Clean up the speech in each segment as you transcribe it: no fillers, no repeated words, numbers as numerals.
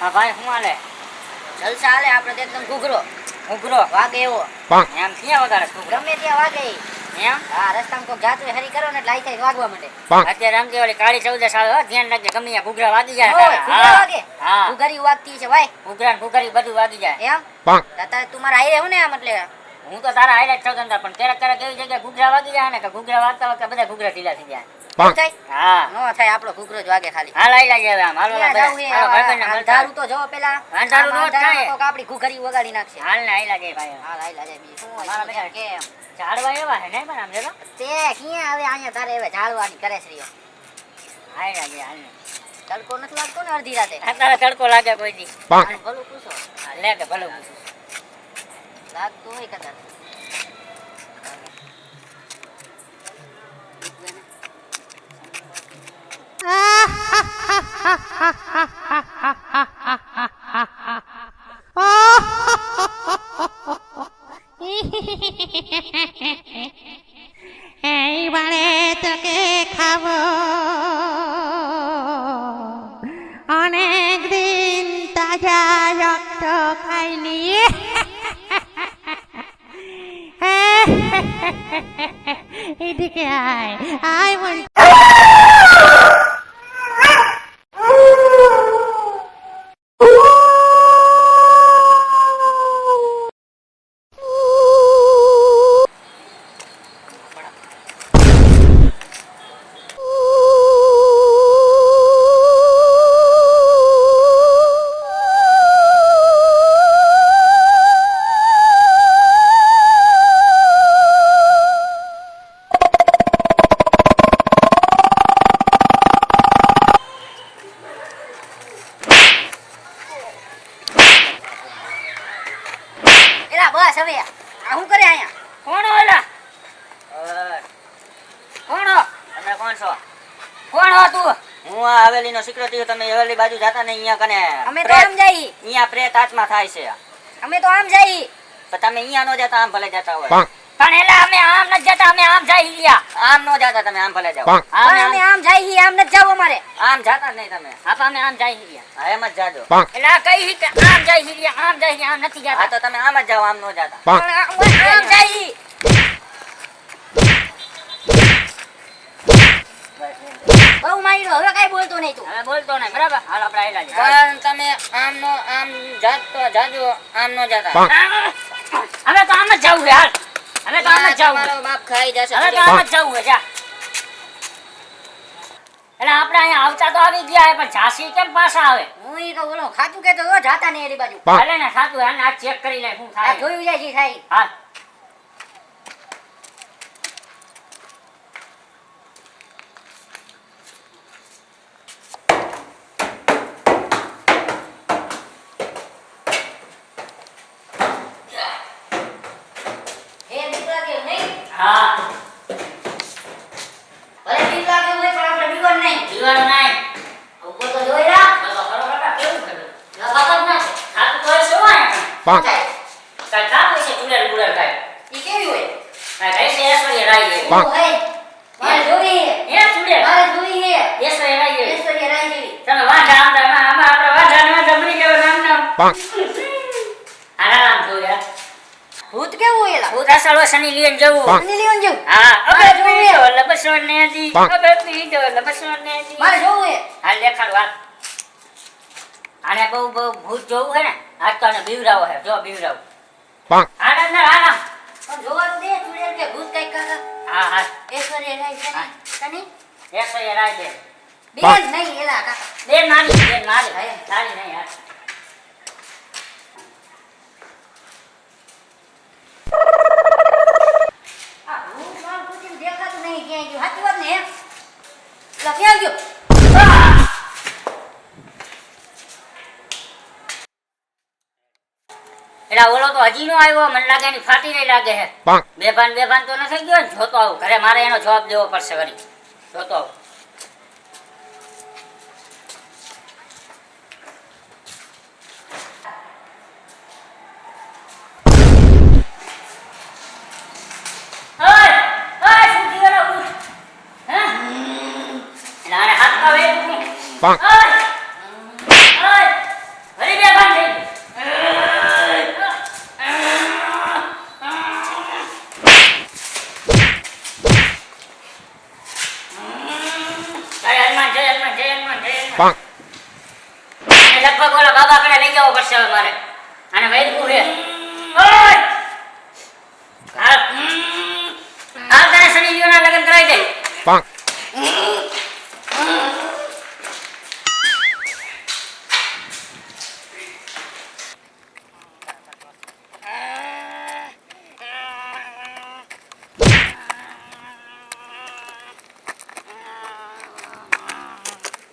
હા ભાઈ શું હાલે? જલસા હાલે આપણે તો એકદમ ઘૂઘરો ઘૂઘરો વાગે એવો એમ ક્યાં વગાડે ઘૂઘરો? ગમે ત્યાં વાગે ઈ. એમ હા રસ્તામાં કોઈ જાતું હોય હરી કરો ને એટલે આઈ થાય વાગવા માંડે. અત્યારે આમ કે ઓલી કાળી 14 સાલ હો, ધ્યાન રાખજે ગમે ત્યાં ઘૂઘરા વાગી જાય ઓય, તારા. ઘૂઘરા વાગે? હા ઘૂઘરી વાગતી છે ભાઈ. ઘૂઘરા ને ઘૂઘરી બધું વાગી જાય. એમ તારે તું મારા આઈ હું ને આમ એટલે હું તો તારા હાઈલાઈટ છો ગંદા, પણ ક્યારેક એવી જગ્યાએ ઘૂઘરા વાગી જાય ને કે ઘૂઘરા વાગતા વખતે બધા ઘૂઘરા ઢીલા થઈ જાય. એમ થાય? હા નો થાય આપણો ઘૂઘરો જ વાગે ખાલી. હાલ આઈ લાગે હવે આમ હાલ ક્યાં ઓલા જાવું હે? હાલો ભાઈબંધને મળતા અંધારું તો જો પેલા અંધારું નો જ થાય. અંધારામાં કોક આપણી ઘૂઘરી વગાડી નાખશે. હાલ ને આઈ લાગે ભાઈ. હાલ આઈ લાગે બી શું મારા હોય બેટા કેમ ઝાડવા એવા હે ને પણ આમ જો તે ક્યાં હવે અહીંયા તારે હવે ઝાડવાની કરે છે રિયો. આઈ લાગે હાલ ને. તડકો નથી લાગતો ને અડધી રાતે? અત્યારે તડકો લાગે કોઈ દી. આનું ભલું પૂછો લે કે ભલો પૂછું. લાગતું હોય કદાચ. এইবারে তোকে খাবো অনেক দিন তাজা রক্ত খাইনি এদিকে আয় আয় বল એલા બસ હવે આ હું કરે અહીંયા? કોણ હો એલા? કોણ હો? તમે કોણ છો? કોણ હો તું? હું આ હવેલીનો સિક્યુરિટી. તમે હવેલી બાજુ જાતા ને અહીંયા કને અમે તો આમ જઈ. અહીંયા પ્રેત આત્મા થાય છે. અમે તો આમ જઈ. પણ તમે અહીંયા નો જતા, આમ ભલે જતા હોય. પણ એલા અમે આમ ન જતા, અમે આમ જઈ રહ્યા. આમ નો જતા, તમે આમ ભલે જાઓ. પણ અમે આમ જઈ આમ નથી જાવ અમારે. આમ જાતા જ નહીં તમે. હા અમે આમ જઈ રહ્યા. હા એમ જ જાજો. એલા કઈ કે આમ જઈ રહ્યા, આમ જઈ રહ્યા, આમ નથી જતા. હા તો તમે આમ જ જાઓ, આમ નો જાતા. પણ આમ જઈ. બહુ માર્યો હવે કઈ બોલતો નહીં તું. હવે બોલતો નહીં બરાબર. હાલ આપણે આયલા છે. પણ તમે આમ નો આમ જાતો જાજો, આમ નો જાતા. હવે તો આમ જ જાવું છે. હાલ હવે તો આમ જ જાવું. તમારો બાપ ખાઈ જશે. હવે તો આમ જ જાવું છે. જા. એટલે આપણે અહીંયા આવતા તો આવી ગયા પણ ઝાંસી કેમ પાછા આવે? હું ઈ તો બોલો ખાતું કેતો તો જાતા નહીં એની બાજુ. હાલે ને સાચું. હાલ આ ચેક કરી લે શું આ થાય. જોયું જાય છે થાય. હાલ એ બીક લાગે નહીં. હા ભલે બીક લાગે હોય પણ આપણે બીવર નહીં. જીવાનું નહીં. ઉપર તો જોઈ રા. તો ખરો કાકા કેવું કરે? લગાવત ના છે. ખાતું તો શું હોય? થાય. કાઈ કામ છે ચુડેલ બુડેલ કાઈ. ઈ કેવી હોય? કાઈ કઈ છે એસવરી રાઈ છે. ઓ હે મારે જોવી હે. એ ચુડેલ મારે જોવી હે. એસવરી રાઈ છે. ઈશ્વરીય રાય જેવી. તમે વાંઢા આમ આપણે વાંઢા જમણી કેવો નામ આરામ જો યાર. ભૂત કેવું હોય એલા? ભૂત અસલ સની લીન જવું. અને લીવન જેવું. હા મારે અબે જોવું પીડો હે. લબસો ને દી. અબે પીડો લબસો ને દી. મારે જોવું હે. હાલ દેખાડો હાલ. આને બહુ ભૂત જોવું હે ને આજ તો આને બીવરાવો હે. જો બીવરાવો. આનંદ આરામ. પણ જોવા તો દે ચુડેલ કે ભૂત કઈ કરે. હા હા ઈશ્વરીય રાય હા. કની એસવરી રાઈ દે. બેન નહીં એલા કાકા. બેન નાની નાની નહીં યાર. આ ભૂત માર પૂછીને દેખાતું નહીં ક્યાંય ગયું. સાચી વાત ને એમ? એલા ક્યાં ગયો? એલા ઓલો તો હજી નો આવ્યો. મને લાગે એની ફાટી નહીં લાગે હે. બેભાન તો નથી ગયો ને. જોતો આવું ઘરે મારે એનો જવાબ દેવો પડશે વળી. જોતો આવું. અને લગભગ ઓલા બાબા કને લઈ જવો પડશે હવે મારે. અને વૈદકું છે. ઓય! હાલ તને શનિ દેવના લગ્ન કરાવી દે.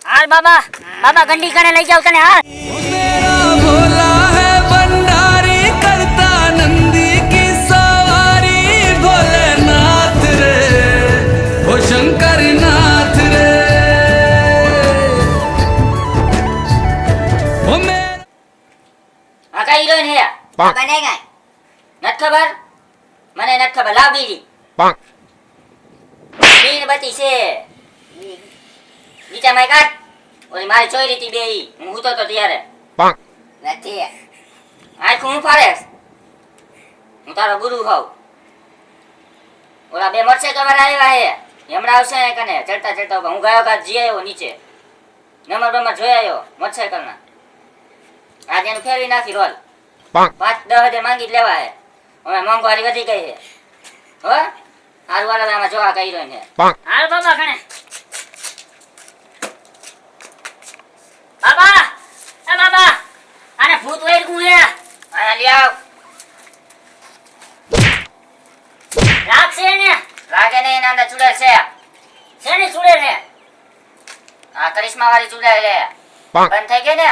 હાલ બાબા, બાબા ગંડી કને લઈ જાવ તને હાલ. मेरा भोला है भंडारी करता नंदी की सवारी भोलेनाथ रे ओ शंकर नाथ रे ओ मेरा આ કઈ હિરોઈન હે? બને ગઈ નથ ખબર? મને નથ ખબર. લાવ બીજી. મીણબત્તી છે. નીચે માય કાઢ. ઓલી મારી ચોરી હતી બે ઈ. હું હૂતો તો ત્યારે. નથી આખું હું ફાડેસ. હું તારો ગુરુ હોઉં. ઓલા બે મળશે તો મારે આવ્યા હે. હમણાં આવશે ને કને ચડતા ચડતા હું ગયો કાલ જી આવ્યો નીચે. નંબર જોઈ આવ્યો મોટરસાઇકલના. આજે એનું ફેરવી નાખી રોલ. 5-10 હજાર માંગી જ લેવા હે. હવે મોંઘવારી વધી ગઈ છે. હો હારું વાળા આમાં જોવા કઈ રહ્યો ને. હાલ બાબા કણે. બાબા, એ બાબા, આને ભૂત વેરકું હે. આયા લઈ આવ. લાગશે ને? લાગે ને એના અંદર ચૂડેલ છે. શેની ચૂડેલ છે? આ કરિશ્મા વાળી ચૂડેલ છે. બંધ થઈ ગઈ ને?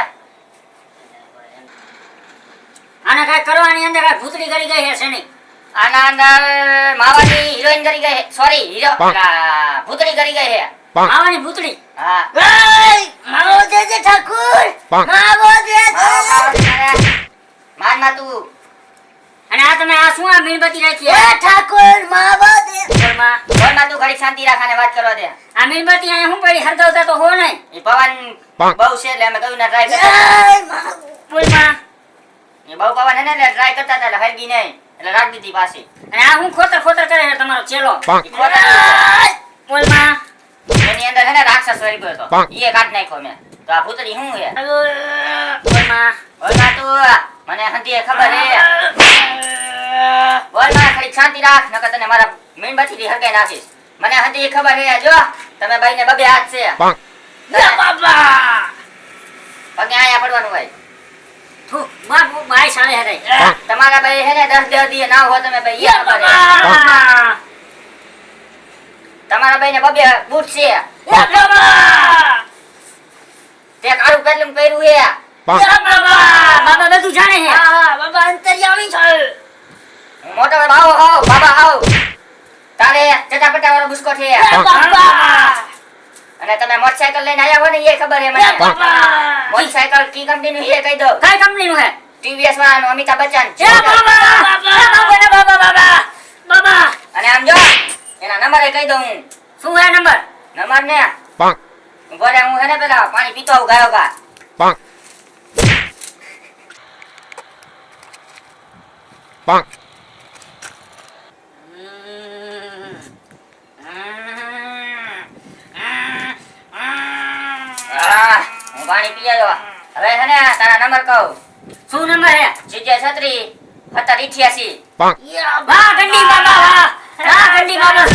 આને કઈ કરવાની અંદર કઈ ભૂતડી કરી ગઈ છે શેની? આના અંદર માવાની હિરોઈન કરી ગઈ છે. સોરી, ભૂતડી કરી ગઈ છે. માવાની ભૂતડી? હા. માવો દેજે ઠાકુર. માવો દેજે. માન તું. અને આ તમે આ શું આ મીણબત્તી રાખી? એ ઠાકુર માવો દે. બોલમાં તું ઘડી શાંતિ રાખાને વાત કરવા દે. આ મીણબત્તી અહીંયા હું પડી હરગાવતા તો હો નહીં. એ પવન બહુ છે એટલે અમે કહ્યું ના ટ્રાય કરતા. બોલમાં એ બહુ પવન હે ને એટલે ટ્રાય કરતા હતા એટલે હરગી નહીં એટલે રાખ દીધી પાછી. અને આ હું ખોતર કરે છે તમારો ચેલો. બોલમાં એની અંદર હે ને રાક્ષસ વળી ગયો તો. ઈએ કાઢ નાખ્યો મેં. તો આ ભૂતડી શું છે? બોલમાં તું મને હંધીએ ખબર હે. બોલમાં ખાલી શાંતિ રાખ નકર તને મારા મીણબત્તીથી હરગાઈ નાખીશ. મને હંધીએ ખબર હે. જો તમે ભાઈને બબે હાથ છે. બાબા પગે આયા પડવાનું ભાઈ. થુ માર માય સામે હે. તમારા ભાઈ હે ને 10 દી ના હો તમે ભાઈ. ઈ ખબર હે. તમારા ભાઈને બબે બૂટ છે. તે કાળું પેલું પહેર્યું હે. બાબા બધું જાણે છે. હા બાબા અંતર્યામી છે. હું મોટો ભાવ હોવ બાબા હોવ. તારે ચટાપટા વાળો બુસ્કો છે. અને તમે મોટરસાઇકલ લઈને આયા હો ને એ ખબર હે મને. મોટરસાઇકલ કી કંપનીનું છે કહી દો. કઈ કંપનીનું હે? ટીવીએસ વાળાનું અમિતાભ બચ્ચન. બાબા અને આમ જો એના નંબર એ કહી દઉં હું. શું હે નંબર? નંબર ને ઘરે હું હે ને પેલા પાણી પીતો આવું ગાયો ગા. હું પાણી પી આવ્યો. હવે હે ને તારા નંબર કહું. શું નંબર હે? 76 1788. વાહ ગંડી બાબા વાહ. વાહ ગંડી બાબા.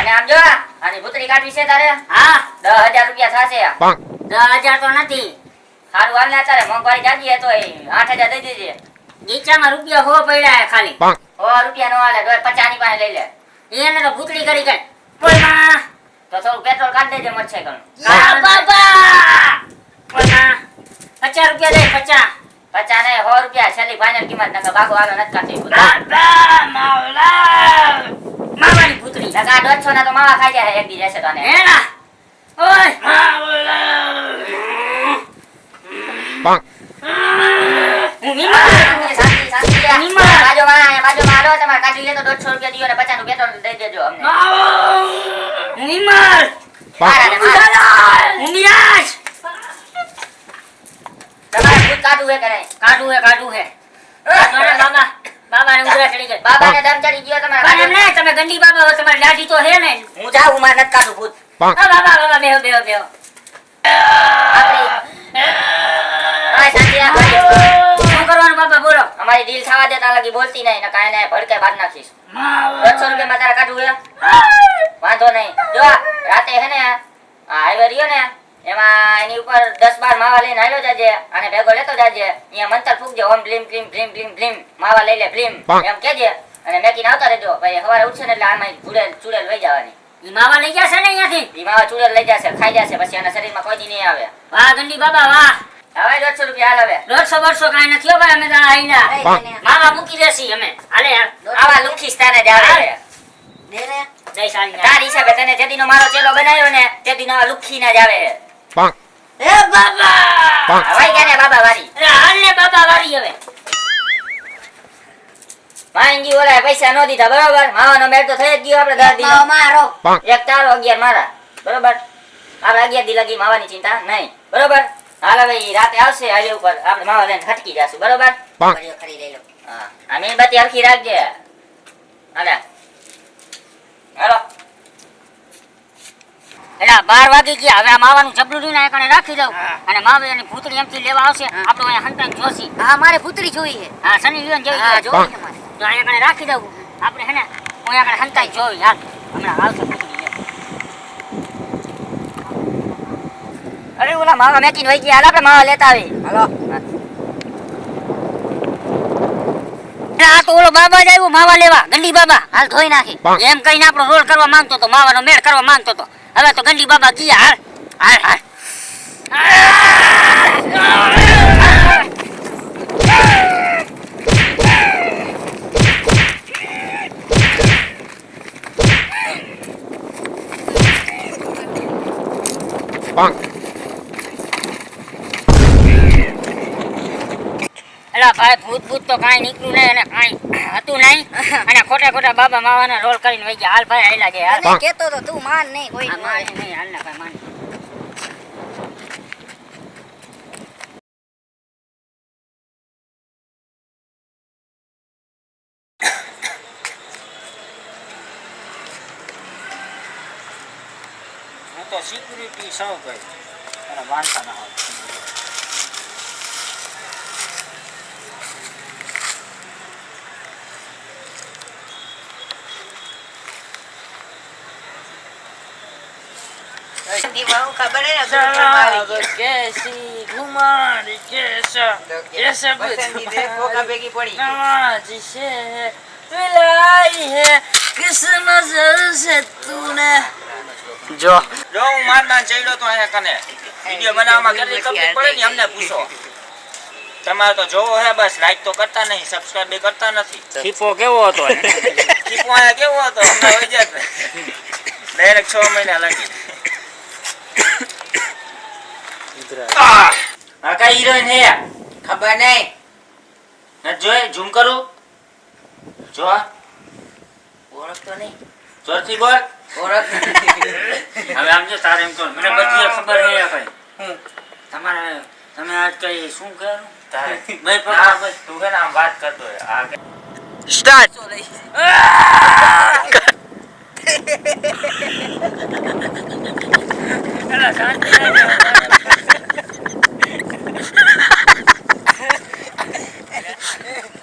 અને આમ જો આની ભૂતરી કાઢવી છે તારે? હા 10,000 રૂપિયા થશે. 10,000 તો નથી. સારું હાલ ને અત્યારે મોંઘવારી જાજી હે તો 8,000 દઈ દેજે. ગીચામાં રૂપિયા હો પડ્યા હે ખાલી. 100 રૂપિયા નો હાલે. 50 ની પાસે લઈ લે. એને તો ભૂતરી કરી ગઈ. બોલમાં તો થોડું પેટ્રોલ કાઢ દેજે મોટરસાઇકલ. બાબા બોલમાં 50 રૂપિયા દે. 50 ને 100 રૂપિયા છેલ્લી ફાઇનલ કિંમત. નકર બાગો હાલો નથી કાઢી. બાબા માવલા માવાની ભૂતરી. નકા 150 ના તો માવા ખાઈ જાય એક દી રહેશે તો. ને હેલા ઓય માવલા બાજુમાં તમારે કાઢી લે તો 150 રૂપિયા દીયો ને 50 નું પેટ્રોલ દઈ દેજો અમને. તમારે ભૂત કાઢવું હે કે નહીં? કાઢવું હે. બાબા બાબાને ઉધરા ચડી ગઈ. બાબાને દમ ચડી ગયો તમારે. પણ એમ નહીં, તમે ગંડી બાબા હો, તમારી લાઠી તો હે ને. હું જાઉં, મારે નથી કાઢવું ભૂત. બાબા બેહો. શું કરવાનું બાપા બોલો? અમારી ડીલ થવા દે ત્યાં લગી બોલતી નહીં ને કાંઈ નહીં ભડકે બાદ નાખીશ. 200 રૂપિયામાં તારા કાઢવું છે? વાંધો નહીં. જો રાતે હે ને આ હાઈવે રહ્યો ને એમાં એની ઉપર 10-12 માવા લઈને આવ્યો જાજે અને ભેગો લેતો જાજે. અહીંયા મંતર ફૂંકજે ઓમ ભ્લીમ ભ્લીમ ભ્લીમ ભ્લીમ ભ્લીમ માવા લઈ લે ભ્લીમ એમ કહેજે અને મેકીને આવતા રહેજો. ભાઈ સવારે ઉઠશે ને એટલે આમાં ચૂડેલ લઈ જવાની. ઈ માવા લઈ જશે ને અહીંયાથી? ઈ માવા ચૂડેલ લઈ જશે, ખાઈ જશે, પછી એના શરીરમાં કોઈ દી નહીં આવે. વાહ ગંડી બાબા વાહ. હવે 150 રૂપિયા હાલ. હવે 150 કાંઈ નથી હો ભાઈ, અમે તો આઈના માવા મૂકી દેસી અમે. હાલે આવા લુખી સ્થાને જ આવે. જય સાલી તારી હિસાબે તને જેદીનો મારો ચેલો બનાવ્યો ને તેદીનો લુખીને જ આવે. એ બાબા હવે ગયા ને બાબા વારી. હાલ ને બાબા વારી. હવે માંગી ઓલા પૈસા નો દીધા બરોબર. માવાનો મેળ તો થઈ જ ગયો આપણે 10 દી મારો. એક તારો 11 મારા બરોબર. આપણે 11 દી લગી માવાની ચિંતા નહીં બરોબર. હાલ હવે રાતે આવશે હાલે ઉપર આપણે માવા લઈને હટકી જાશું બરોબર. ખરી લઈ લો. હા આ મીણબત્તી હરખી રાખજે. હાલે હાલો. એલા 12 વાગી ગયા. હવે આ માવાનું જબલું ને એકને રાખી દઉં અને માવે એની ભૂતળી એમથી લેવા આવશે. આપણો અહીંયા હંતાઈ જોશી. હા મારે ભૂતળી જોઈ છે. હા સની લિયોન જેવી જોઈ છે મારે. તો આ એકને રાખી દઉં આપણે હે ને. હું એકને હંતાઈ જોઈ. હાલ હમણાં આવશે ભૂતળી લે. અરે ઓલા માવા મેકીને વઈ ગયા. હાલ આપણે માવા લેતા આવી. હાલો. આ તો ઓલો બાબા જ આવ્યો માવા લેવા. ગંડી બાબા હાલ ધોઈ નાખી એમ કહીને આપણો રોલ કરવા માંગતો તો, માવાનો મેળ કરવા માંગતો તો. હવે તો ગંડી બાબા ગયા. હાલ હાલ એલા ભાઈ ભૂત તો કાંઈ નીકળ્યું નહીં અને કાંઈ હતું નહીં અને ખોટા બાબા માવાના રોલ કરીને વઈ ગયા. હાલ ભાઈ હાલ્યા જાય. હાલ કેતો તો તું માન નહીં કોઈ માન નહીં. હાલ ના ભાઈ માન. હું તો સિક્યુરિટી સૌ ભાઈ અને માનતા ના હોય. ખબર कैसी घुमारी कैसा ऐसा ભેગી પડી नवाज से मिलाई है किस नजर से तूने જો હું મારના ચડ્યો તો અહીંયા કને વિડિયો બનાવવામાં કેટલી તકલીફ પડે ને અમને પૂછો. તમારે તો જોવો હે બસ લાઈક તો કરતા નહીં, સબસ્ક્રાઇબ બી કરતા નથી. ખીપો કેવો હતો? ખીપો આયા કેવો હતો? અમને હોય જાય ડાયરેક્ટ 6 મહિના લાગી. આ કઈ હિરોઈન હે ખબર નહીં. ન જોઈ ઝૂમ કરું જો ઓળખતો નહીં. જોરથી બોલ. ઓળખ હવે આમ જો તારે એમ કહો મને બધી ખબર હે કઈ તમારે તમે આજ કઈ શું કરું તારે મેં પણ તું કે આમ વાત કરતો હે આ સ્ટાર્ટ એલા શાંતિ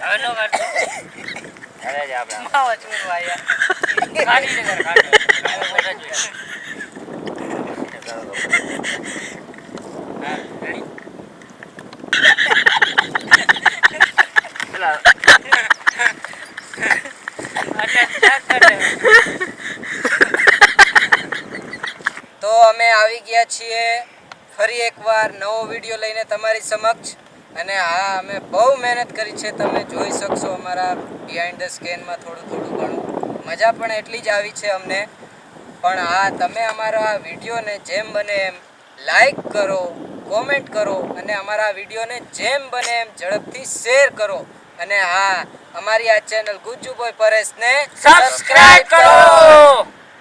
હવે નો કરતો. અરે જા આપણે માવા ચૂરવા આયા ખાલી ને કર ખાલી મોટા જોઈએ. હા રેડી ચલા તો અમે આવી ગયા છીએ ફરી એકવાર નવો વિડીયો લઈને તમારી સમક્ષ. અને હા અમે બહુ મહેનત કરી છે, તમે જોઈ શકશો અમારા બિહાઇન્ડ ધ સ્કેનમાં થોડું ઘણું મજા પણ એટલી જ આવી છે અમને. પણ હા તમે અમારા વિડીયોને જેમ બને એમ લાઈક કરો, કોમેન્ટ કરો અને અમારા વિડીયોને જેમ બને એમ ઝડપથી શેર કરો. અને હા અમારી આ ચેનલ ગુજ્જુ બોય પરેશને સબસ્ક્રાઇબ કરો.